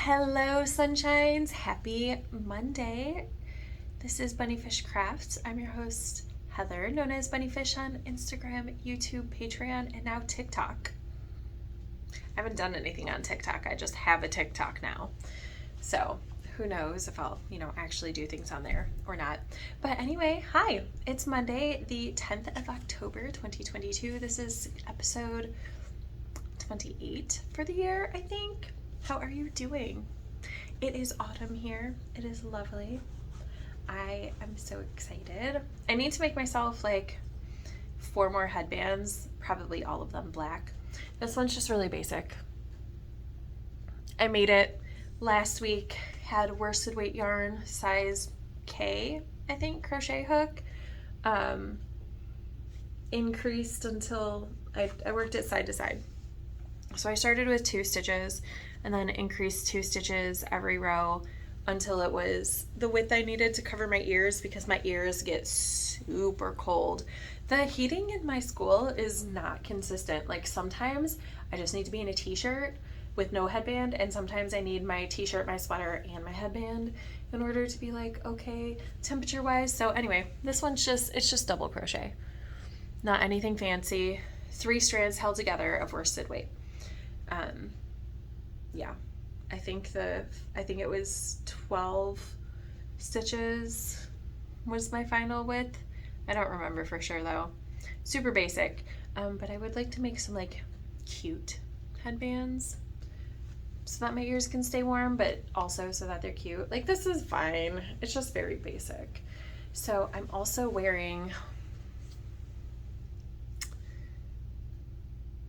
Hello, sunshines. Happy Monday. This is BunniPhish Crafts. I'm your host, Heather, known as BunniPhish on Instagram, YouTube, Patreon, and now TikTok. I haven't done anything on TikTok. I just have a TikTok now. So who knows if I'll, actually do things on there or not. But anyway, hi. It's Monday, the 10th of October, 2022. This is episode 28 for the year, I think. How are you doing? It is autumn here. It is lovely. I am so excited. I need to make myself like 4 more headbands, probably all of them black. This one's just really basic. I made it last week, had worsted weight yarn, size K, I think, crochet hook. Increased until I worked it side to side. So I started with 2 stitches and then increased 2 stitches every row until it was the width I needed to cover my ears, because my ears get super cold. The heating in my school is not consistent. Like sometimes I just need to be in a t-shirt with no headband, and sometimes I need my t-shirt, my sweater, and my headband in order to be like okay temperature wise. So anyway, this one's it's just double crochet, not anything fancy. 3 strands held together of worsted weight. Yeah, I think it was 12 stitches was my final width. I don't remember for sure though. Super basic. But I would like to make some like cute headbands so that my ears can stay warm, but also so that they're cute. Like this is fine. It's just very basic. So I'm also wearing,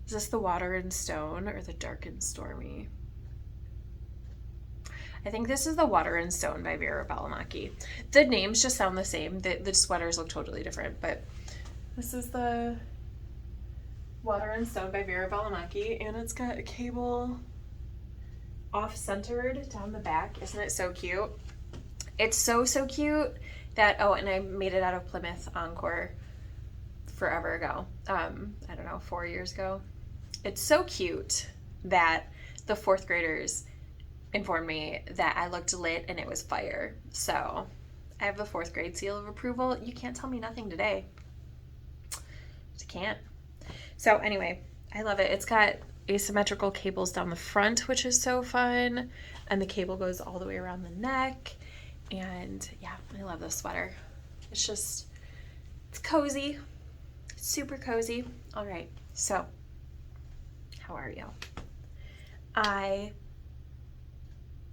is this the Water and Stone or the Dark and Stormy? I think this is the Water and Stone by Vera Balamaki. The names just sound the same. The sweaters look totally different, but this is the Water and Stone by Vera Balamaki, and it's got a cable off-centered down the back. Isn't it so cute? It's so cute that, and I made it out of Plymouth Encore forever ago. I don't know, 4 years ago. It's so cute that the 4th graders informed me that I looked lit and it was fire. So I have the 4th grade seal of approval. You can't tell me nothing today. Just can't. So anyway, I love it. It's got asymmetrical cables down the front, which is so fun. And the cable goes all the way around the neck. And yeah, I love this sweater. It's cozy. Super cozy. All right. So how are you?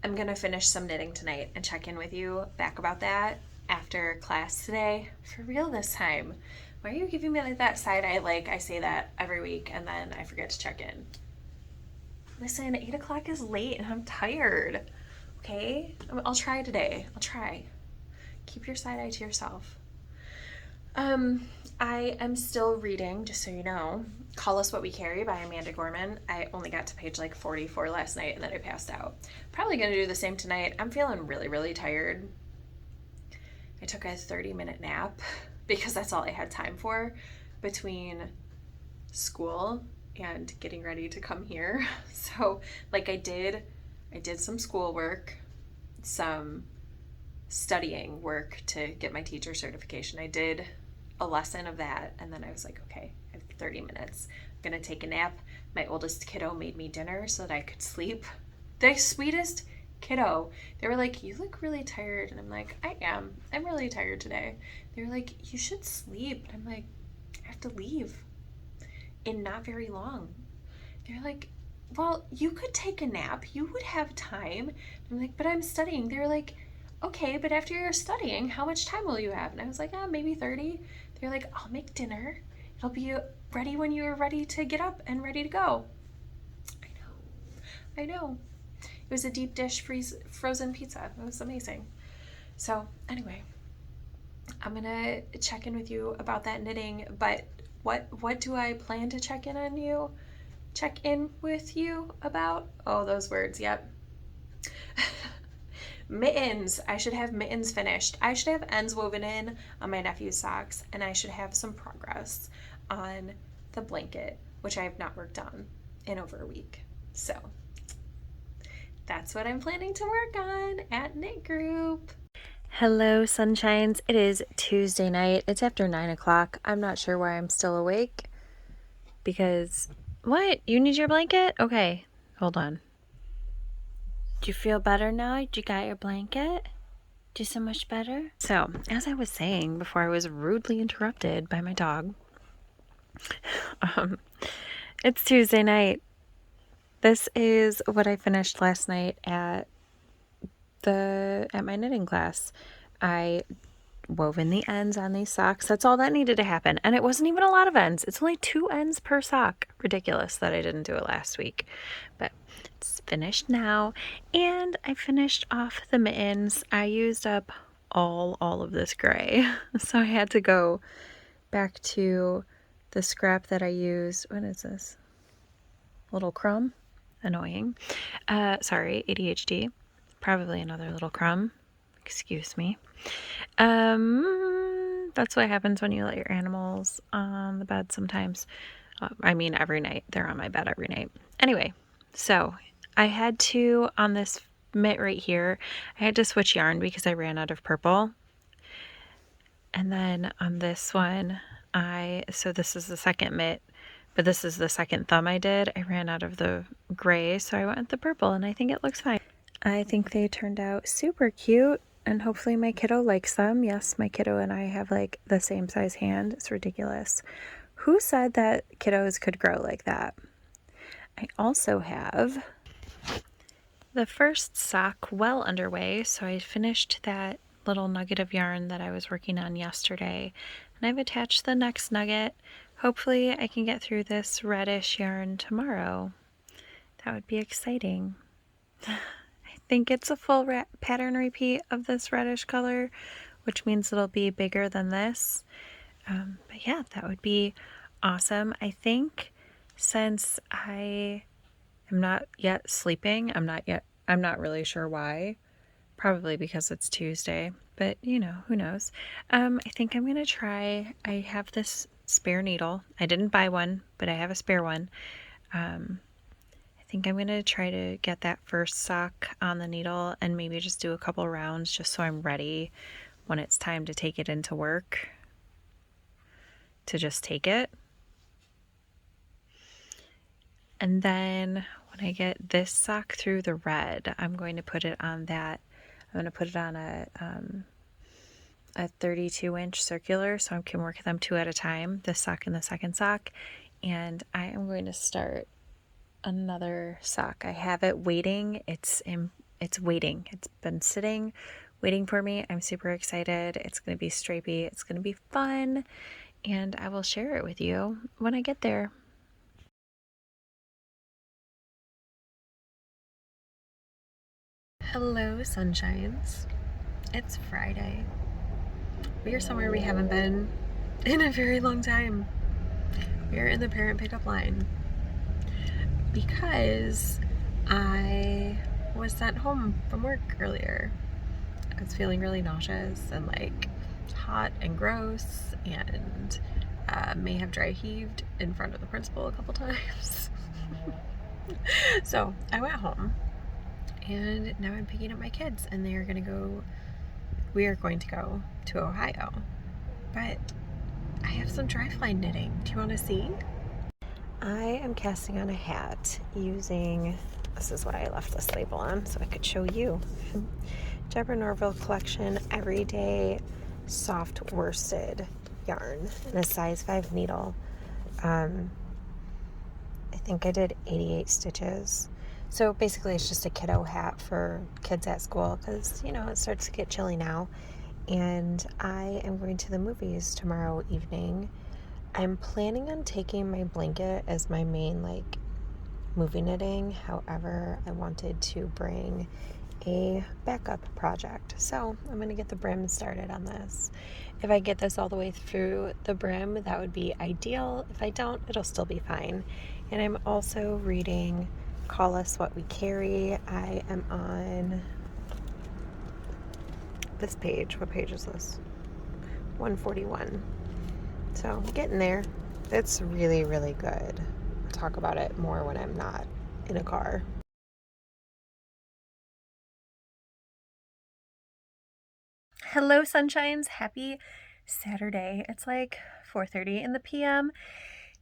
I'm going to finish some knitting tonight and check in with you back about that after class today. For real this time. Why are you giving me like that side eye? Like I say that every week and then I forget to check in. Listen, 8 o'clock is late and I'm tired. Okay? I'll try today. I'll try. Keep your side eye to yourself. I am still reading, just so you know, Call Us What We Carry by Amanda Gorman. I only got to page like 44 last night and then I passed out. Probably going to do the same tonight. I'm feeling really, really tired. I took a 30-minute nap because that's all I had time for between school and getting ready to come here. So like I did some schoolwork, some studying work to get my teacher certification. I did a lesson of that, and then I was like, okay, I have 30 minutes. I'm gonna take a nap. My oldest kiddo made me dinner so that I could sleep. The sweetest kiddo. They were like, you look really tired, and I'm like, I am. I'm really tired today. They were like, you should sleep. And I'm like, I have to leave in not very long. They're like, well, you could take a nap. You would have time. I'm like, but I'm studying. They're like, okay, but after you're studying, how much time will you have? And I was like, maybe 30. They're like, I'll make dinner. It'll be ready when you're ready to get up and ready to go. I know. It was a deep dish frozen pizza. It was amazing. So anyway, I'm gonna check in with you about that knitting, but what do I plan to check in with you about? Oh, those words, yep. Mittens. I should have mittens finished. I should have ends woven in on my nephew's socks, and I should have some progress on the blanket, which I have not worked on in over a week. So that's what I'm planning to work on at Knit Group. Hello, sunshines. It is Tuesday night. It's after 9 o'clock. I'm not sure why I'm still awake because... What? You need your blanket? Okay, hold on. Do you feel better now? You got your blanket? Do so much better? So, as I was saying before I was rudely interrupted by my dog, it's Tuesday night. This is what I finished last night at my knitting class. I wove in the ends on these socks. That's all that needed to happen. And it wasn't even a lot of ends. It's only 2 ends per sock. Ridiculous that I didn't do it last week. But it's finished now. And I finished off the mittens. I used up all of this gray. So I had to go back to the scrap that I used. What is this? Little crumb? Annoying. Sorry, ADHD. Probably another little crumb. Excuse me. That's what happens when you let your animals on the bed sometimes. I mean, every night. They're on my bed every night. Anyway, so I had to, on this mitt right here, I had to switch yarn because I ran out of purple. And then on this one, so this is the second mitt, but this is the second thumb I did. I ran out of the gray, so I went with the purple, and I think it looks fine. I think they turned out super cute, and hopefully my kiddo likes them. Yes, my kiddo and I have like the same size hand. It's ridiculous. Who said that kiddos could grow like that? I also have the first sock well underway, so I finished that little nugget of yarn that I was working on yesterday, and I've attached the next nugget. Hopefully I can get through this reddish yarn tomorrow. That would be exciting. I think it's a full pattern repeat of this reddish color, which means it'll be bigger than this. But yeah, that would be awesome. I think since I am not yet sleeping, I'm not really sure why. Probably because it's Tuesday, but you know, who knows. I think I'm going to try, I have this spare needle. I didn't buy one, but I have a spare one. I think I'm going to try to get that first sock on the needle and maybe just do a couple rounds just so I'm ready when it's time to take it into work to just take it. And then when I get this sock through the red, I'm going to put it on that. I'm going to put it on a 32-inch circular so I can work them 2 at a time, this sock and the second sock. And I am going to start another sock. I have it waiting. It's waiting. It's been sitting, waiting for me. I'm super excited. It's going to be stripey. It's going to be fun. And I will share it with you when I get there. Hello, sunshines. It's Friday. We are somewhere we haven't been in a very long time. We are in the parent pickup line because I was sent home from work earlier. I was feeling really nauseous and like hot and gross, and may have dry heaved in front of the principal a couple times. So I went home, and now I'm picking up my kids, and we are going to go to Ohio. But I have some dry fly knitting. Do you want to see? I am casting on a hat using, this is what I left this label on so I could show you. Deborah Norville Collection Everyday Soft Worsted yarn in a size 5 needle. I think I did 88 stitches. So basically it's just a kiddo hat for kids at school because, you know, it starts to get chilly now. And I am going to the movies tomorrow evening. I'm planning on taking my blanket as my main, like, movie knitting. However, I wanted to bring a backup project. So I'm going to get the brim started on this. If I get this all the way through the brim, that would be ideal. If I don't, it'll still be fine. And I'm also reading Call Us What We Carry. I am on this page. What page is this? 141. So I'm getting there. It's really, really good. I'll talk about it more when I'm not in a car. Hello, sunshines. Happy Saturday. It's like 4:30 in the PM,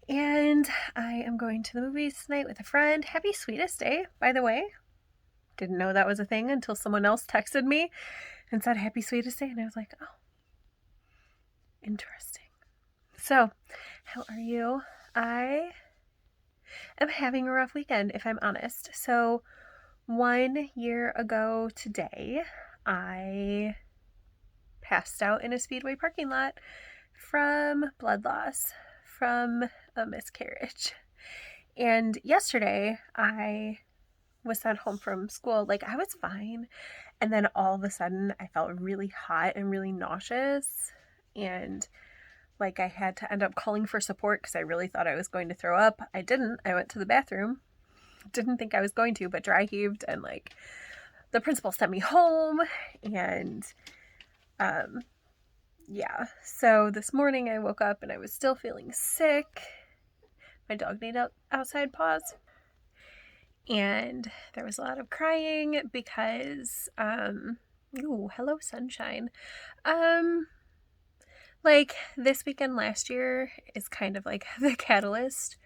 and I am going to the movies tonight with a friend. Happy Sweetest Day, by the way. Didn't know that was a thing until someone else texted me and said Happy Sweetest Day, and I was like, oh, interesting. So, how are you? I am having a rough weekend, if I'm honest. So, 1 year ago today, I passed out in a Speedway parking lot from blood loss from a miscarriage. And yesterday I was sent home from school. Like, I was fine, and then all of a sudden I felt really hot and really nauseous, and like I had to end up calling for support because I really thought I was going to throw up. I didn't. I went to the bathroom. Didn't think I was going to, but dry heaved, and like the principal sent me home. And yeah, so this morning I woke up and I was still feeling sick. My dog needed outside paws, and there was a lot of crying because ooh, hello sunshine. Like, this weekend last year is kind of like the catalyst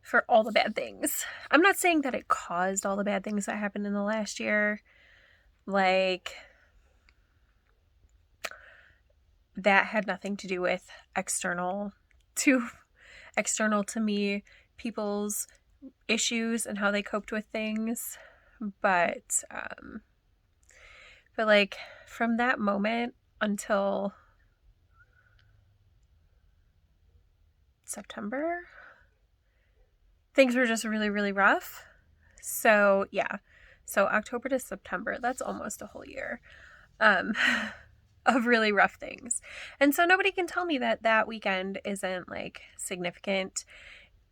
for all the bad things. I'm not saying that it caused all the bad things that happened in the last year. Like, that had nothing to do with external to me, people's issues and how they coped with things. But like, from that moment until September, things were just really, really rough. So yeah, so October to September, that's almost a whole year of really rough things. And so nobody can tell me that that weekend isn't like significant.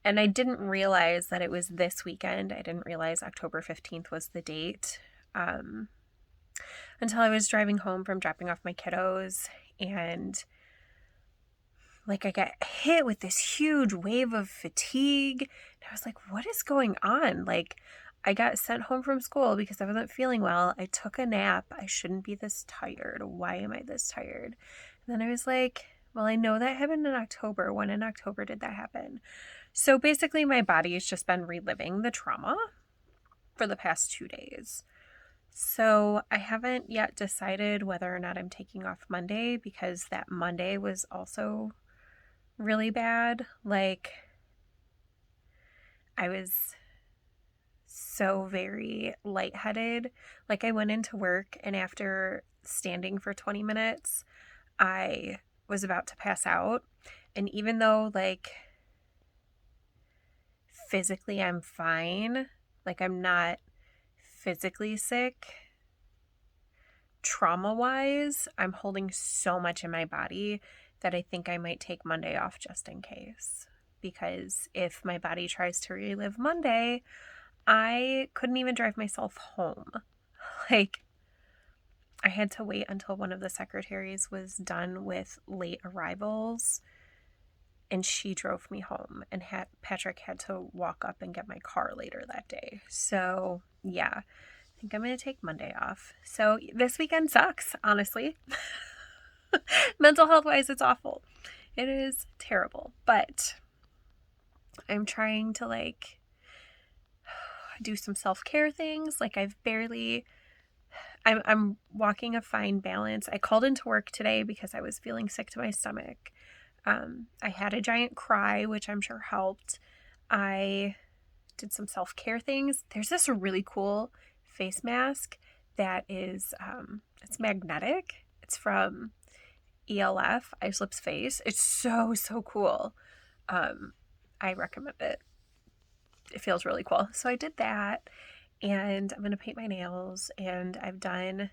And I didn't realize that it was this weekend. I didn't realize October 15th was the date until I was driving home from dropping off my kiddos, and like I got hit with this huge wave of fatigue. And I was like, what is going on? Like, I got sent home from school because I wasn't feeling well. I took a nap. I shouldn't be this tired. Why am I this tired? And then I was like, well, I know that happened in October. When in October did that happen? So basically my body has just been reliving the trauma for the past 2 days. So I haven't yet decided whether or not I'm taking off Monday, because that Monday was also really bad. Like, I was so very lightheaded. Like, I went into work, and after standing for 20 minutes, I was about to pass out. And even though, like, physically I'm fine, like, I'm not physically sick, trauma-wise, I'm holding so much in my body that I think I might take Monday off just in case. Because if my body tries to relive Monday, I couldn't even drive myself home. Like, I had to wait until one of the secretaries was done with late arrivals, and she drove me home, and Patrick had to walk up and get my car later that day. So yeah, I think I'm going to take Monday off. So this weekend sucks, honestly. Mental health wise, it's awful. It is terrible, but I'm trying to like do some self-care things. Like, I'm walking a fine balance. I called into work today because I was feeling sick to my stomach. I had a giant cry, which I'm sure helped. I did some self-care things. There's this really cool face mask that is, it's magnetic. It's from ELF, Ice Lips Face. It's so, so cool. I recommend it. It feels really cool. So I did that, and I'm going to paint my nails, and I've done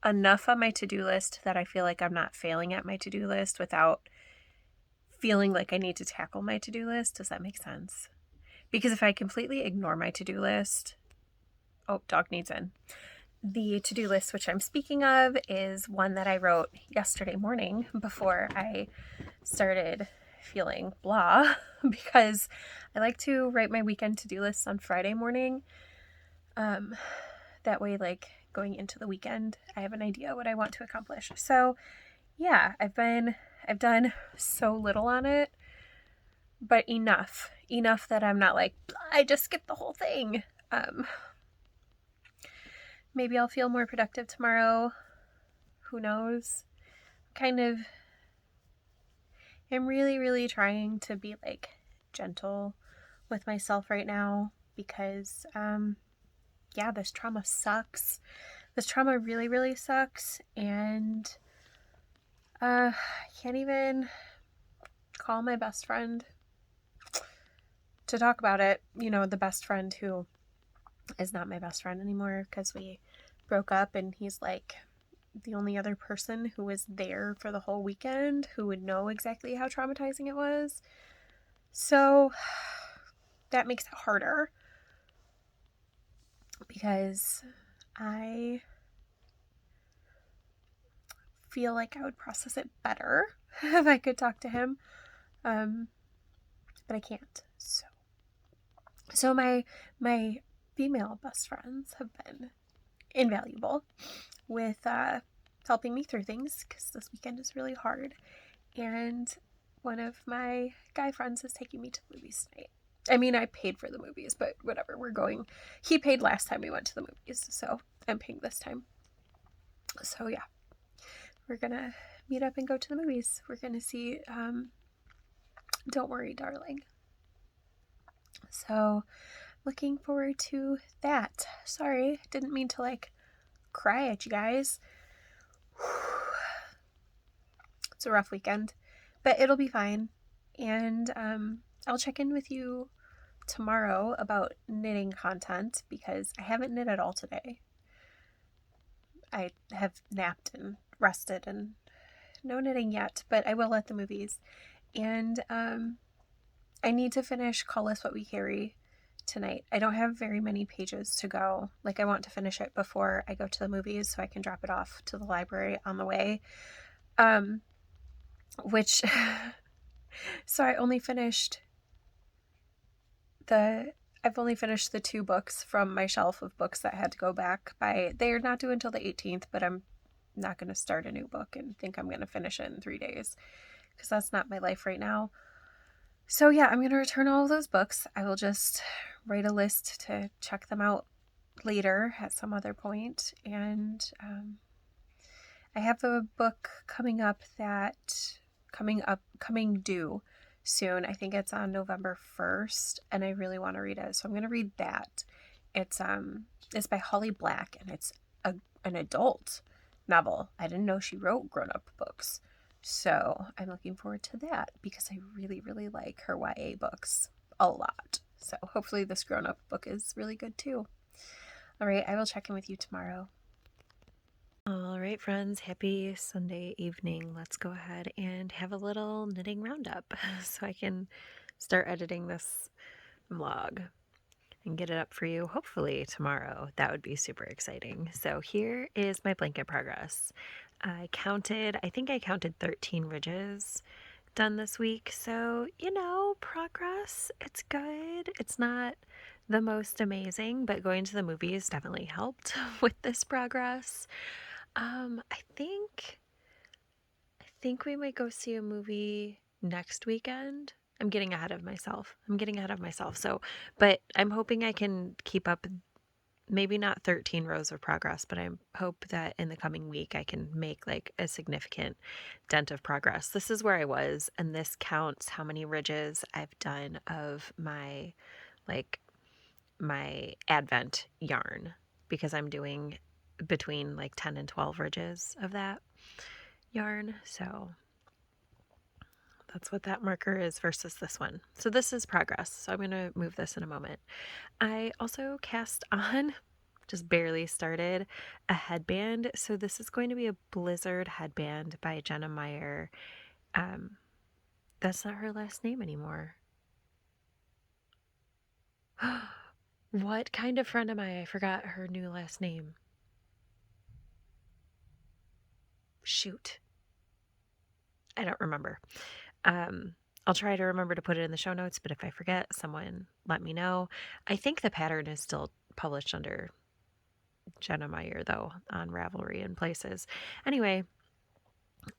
enough on my to-do list that I feel like I'm not failing at my to-do list without feeling like I need to tackle my to-do list. Does that make sense? Because if I completely ignore my to-do list, oh, dog needs in. The to-do list, which I'm speaking of, is one that I wrote yesterday morning before I started feeling blah, because I like to write my weekend to-do lists on Friday morning. That way, like, going into the weekend, I have an idea what I want to accomplish. So yeah, I've done so little on it, but enough that I'm not like, I just skipped the whole thing. Maybe I'll feel more productive tomorrow. Who knows? I'm really, really trying to be like gentle with myself right now because, yeah, this trauma sucks. This trauma really, really sucks. And, I can't even call my best friend to talk about it. You know, the best friend who is not my best friend anymore because we broke up, and he's like the only other person who was there for the whole weekend who would know exactly how traumatizing it was. So that makes it harder because I feel like I would process it better if I could talk to him. But I can't. So my female best friends have been invaluable with helping me through things because this weekend is really hard. And one of my guy friends is taking me to the movies tonight. I mean, I paid for the movies, but whatever, we're going. He paid last time we went to the movies, so I'm paying this time. So yeah, we're gonna meet up and go to the movies. We're gonna see Don't Worry, Darling. So looking forward to that. Sorry, didn't mean to like cry at you guys. It's a rough weekend, but it'll be fine. And I'll check in with you tomorrow about knitting content because I haven't knit at all today. I have napped and rested and no knitting yet, but I will at the movies. And I need to finish Call Us What We Carry tonight. I don't have very many pages to go. Like, I want to finish it before I go to the movies so I can drop it off to the library on the way. So I've only finished the 2 books from my shelf of books that had to go back by, they're not due until the 18th, but I'm not going to start a new book and think I'm going to finish it in 3 days because that's not my life right now. So yeah, I'm going to return all of those books. I will just write a list to check them out later at some other point. And I have a book coming due soon. I think it's on November 1st, and I really want to read it. So I'm going to read that. It's by Holly Black, and it's an adult novel. I didn't know she wrote grown-up books. So I'm looking forward to that because I really, really like her YA books a lot. So hopefully this grown-up book is really good too. All right, I will check in with you tomorrow. All right, friends, happy Sunday evening. Let's go ahead and have a little knitting roundup so I can start editing this vlog and get it up for you hopefully tomorrow. That would be super exciting. So here is my blanket progress. I think I counted 13 ridges done this week. So, progress. It's good. It's not the most amazing, but going to the movies definitely helped with this progress. I think we might go see a movie next weekend. I'm getting ahead of myself. So, but I'm hoping I can keep up, maybe not 13 rows of progress, but I hope that in the coming week I can make like a significant dent of progress. This is where I was, and this counts how many ridges I've done of my Advent yarn, because I'm doing between like 10 and 12 ridges of that yarn. So that's what that marker is versus this one. So this is progress. So I'm going to move this in a moment. I also cast on, just barely started, a headband. So this is going to be a Blizzard headband by Jenna Meyer. That's not her last name anymore. What kind of friend am I? I forgot her new last name. Shoot. I don't remember. I'll try to remember to put it in the show notes, but if I forget, someone let me know. I think the pattern is still published under Jenna Meyer, though, on Ravelry and places. Anyway,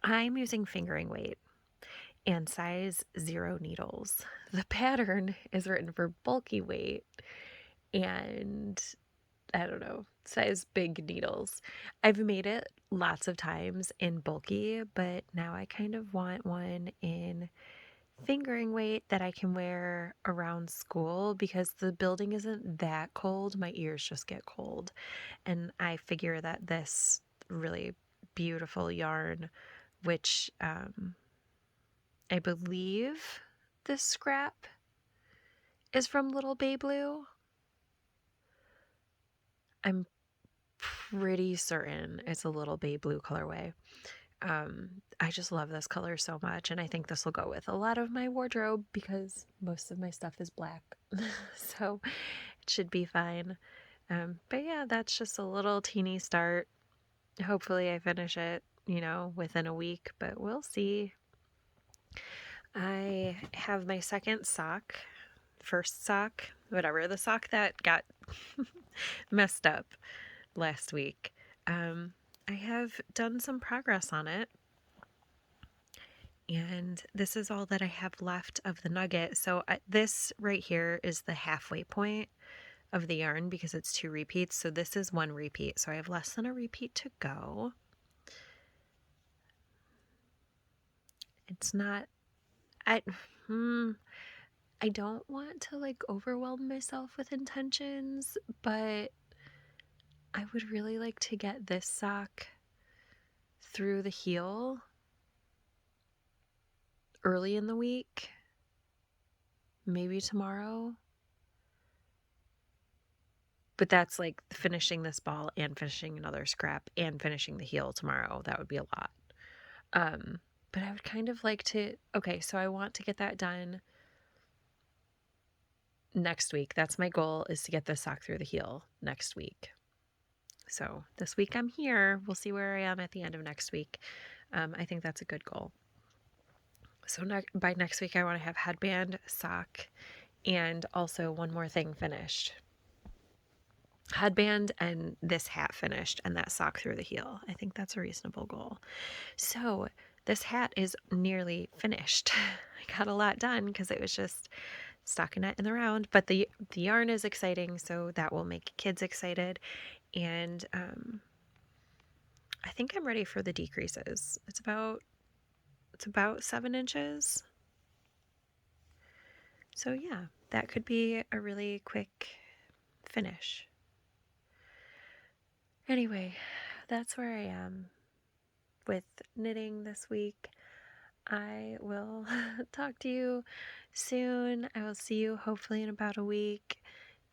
I'm using fingering weight and size 0 needles. The pattern is written for bulky weight and I don't know, size big needles. I've made it lots of times in bulky, but now I kind of want one in fingering weight that I can wear around school because the building isn't that cold. My ears just get cold. And I figure that this really beautiful yarn, which I believe this scrap is from Little Bay Blue. I'm pretty certain it's a Little Bay Blue colorway. I just love this color so much, and I think this will go with a lot of my wardrobe because most of my stuff is black. So it should be fine. But yeah, that's just a little teeny start. Hopefully I finish it, within a week, but we'll see. I have my first sock, whatever, the sock that got messed up last week. I have done some progress on it. And this is all that I have left of the nugget. So this right here is the halfway point of the yarn because it's 2 repeats. So this is 1 repeat. So I have less than a repeat to go. It's not, I don't want to like overwhelm myself with intentions, but I would really like to get this sock through the heel early in the week, maybe tomorrow. But that's like finishing this ball and finishing another scrap and finishing the heel tomorrow. That would be a lot. But I would kind of like to, okay, so I want to get that done next week. That's my goal, is to get this sock through the heel next week. So this week I'm here. We'll see where I am at the end of next week. I think that's a good goal. So by next week, I want to have headband, sock, and also one more thing finished. Headband and this hat finished and that sock through the heel. I think that's a reasonable goal. So this hat is nearly finished. I got a lot done because it was just stockinette in the round, but the yarn is exciting, so that will make kids excited. And I think I'm ready for the decreases. It's about 7 inches. So yeah, that could be a really quick finish. Anyway, that's where I am with knitting this week. I will talk to you soon. I will see you hopefully in about a week.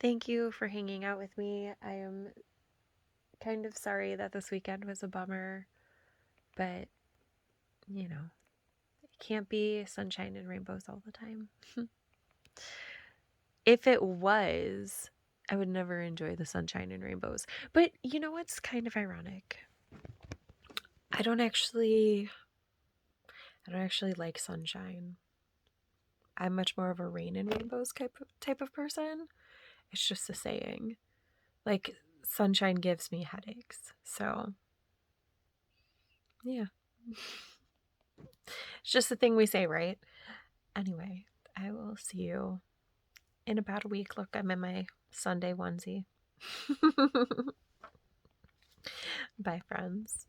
Thank you for hanging out with me. I am kind of sorry that this weekend was a bummer, but it can't be sunshine and rainbows all the time. If it was, I would never enjoy the sunshine and rainbows. But you know what's kind of ironic? I don't actually like sunshine. I'm much more of a rain and rainbows type of person. It's just a saying. Like, sunshine gives me headaches. So, yeah. It's just a thing we say, right? Anyway, I will see you in about a week. Look, I'm in my Sunday onesie. Bye, friends.